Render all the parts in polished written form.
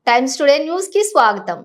Times today news కి స్వాగతం।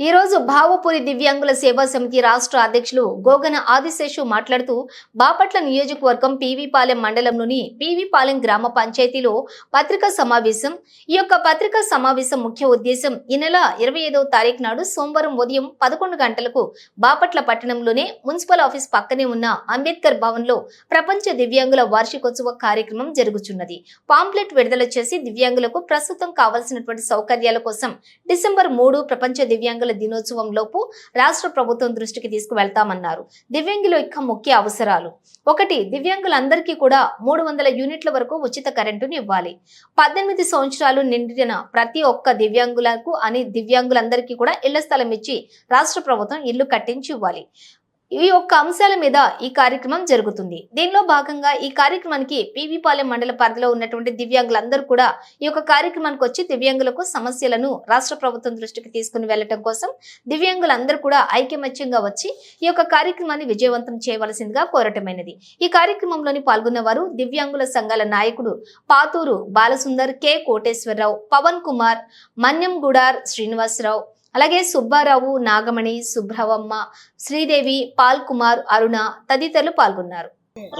ఈ రోజు భావపురి దివ్యాంగుల సేవా సమితి రాష్ట్ర అధ్యక్షులు గోగన ఆదిశేషు మాట్లాడుతూ బాపట్ల నియోజకవర్గం పీవీపాలెం మండలంలోని పీవీపాలెం గ్రామ పంచాయతీలో పత్రికా సమావేశం। ఈ యొక్క పత్రికా సమావేశం ముఖ్య ఉద్దేశం ఈ నెల 25వ తారీఖు నాడు సోమవారం ఉదయం 11 గంటలకు బాపట్ల పట్టణంలోనే మున్సిపల్ ఆఫీస్ పక్కనే ఉన్న అంబేద్కర్ భవన్ లో ప్రపంచ దివ్యాంగుల వార్షికోత్సవ కార్యక్రమం జరుగుతున్నది। పాంప్లెట్ విడుదల చేసి దివ్యాంగులకు ప్రస్తుతం కావాల్సినటువంటి సౌకర్యాల కోసం డిసెంబర్ 3 ప్రపంచ దివ్యాంగుల దినోత్సవం లోపు రాష్ట్ర ప్రభుత్వం దృష్టికి తీసుకువెళ్తామన్నారు। దివ్యాంగుల యొక్క ముఖ్య అవసరాలు: 1. దివ్యాంగులందరికీ కూడా 300 యూనిట్ల వరకు ఉచిత కరెంటును ఇవ్వాలి। 18 సంవత్సరాలు నిండిన ప్రతి ఒక్క దివ్యాంగులందరికీ కూడా ఇళ్ల స్థలం ఇచ్చి రాష్ట్ర ప్రభుత్వం ఇల్లు కట్టించి ఇవ్వాలి। ఈ యొక్క అంశాల మీద ఈ కార్యక్రమం జరుగుతుంది। దీనిలో భాగంగా ఈ కార్యక్రమానికి పీవీపాలెం మండల పరిధిలో ఉన్నటువంటి దివ్యాంగులందరూ కూడా ఈ యొక్క కార్యక్రమానికి వచ్చి దివ్యాంగులకు సమస్యలను రాష్ట్ర ప్రభుత్వం దృష్టికి తీసుకుని వెళ్లడం కోసం దివ్యాంగులందరూ కూడా ఐకమత్యంగా వచ్చి ఈ యొక్క కార్యక్రమాన్ని విజయవంతం చేయవలసిందిగా కోరటమైనది। ఈ కార్యక్రమంలోని పాల్గొన్న వారు దివ్యాంగుల సంఘాల నాయకుడు పాతూరు బాలసుందర్, కె కోటేశ్వరరావు, పవన్ కుమార్, మన్యం గుడార్ శ్రీనివాసరావు, అలాగే సుబ్బారావు, నాగమణి, సుబ్రహ్మమ్మ, శ్రీదేవి, పాల్ కుమార్, అరుణ తదితరులు పాల్గొన్నారు।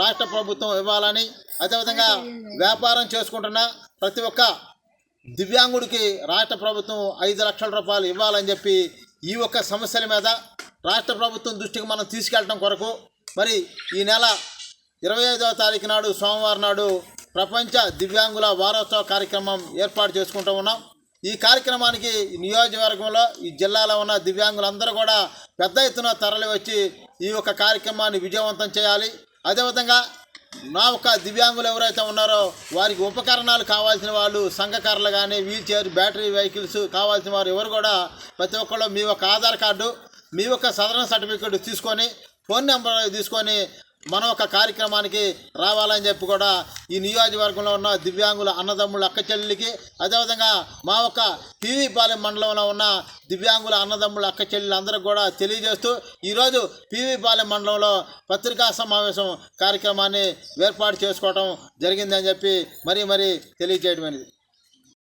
రాష్ట్ర ప్రభుత్వం ఇవ్వాలని, అదేవిధంగా వ్యాపారం చేసుకుంటున్న ప్రతి ఒక్క దివ్యాంగుడికి రాష్ట్ర ప్రభుత్వం 5 లక్షల రూపాయలు ఇవ్వాలని చెప్పి ఈ ఒక్క సమస్యల మీద రాష్ట్ర ప్రభుత్వం దృష్టికి మనం తీసుకెళ్ళడం కొరకు మరి ఈ నెల 25వ తారీఖు నాడు సోమవారం నాడు ప్రపంచ దివ్యాంగుల వారోత్సవ కార్యక్రమం ఏర్పాటు చేసుకుంటూ ఉన్నాం। ఈ కార్యక్రమానికి నియోజకవర్గంలో ఈ జిల్లాలో ఉన్న దివ్యాంగులందరూ కూడా పెద్ద ఎత్తున తరలి వచ్చి ఈ యొక్క కార్యక్రమాన్ని విజయవంతం చేయాలి। అదేవిధంగా నా ఒక్క దివ్యాంగులు ఎవరైతే ఉన్నారో వారికి ఉపకరణాలు కావాల్సిన వాళ్ళు, సంఘకారులు కానీ, వీల్ చైర్, బ్యాటరీ వెహికల్స్ కావాల్సిన వారు ఎవరు కూడా ప్రతి ఒక్కళ్ళు మీ యొక్క ఆధార్ కార్డు, మీ యొక్క సదరన్ సర్టిఫికేట్ తీసుకొని, ఫోన్ నెంబర్ తీసుకొని మన ఒక కార్యక్రమానికి రావాలని చెప్పి కూడా ఈ నియోజకవర్గంలో ఉన్న దివ్యాంగుల అన్నదమ్ముల అక్క చెల్లెలకి, అదేవిధంగా మా ఒక పీవీపాలెం మండలంలో ఉన్న దివ్యాంగుల అన్నదమ్ముల అక్క చెల్లెలందరికీ కూడా తెలియజేస్తూ ఈరోజు పీవీపాలెం మండలంలో పత్రికా సమావేశం కార్యక్రమాన్ని ఏర్పాటు చేసుకోవడం జరిగిందని చెప్పి మరీ తెలియజేయడం అనేది।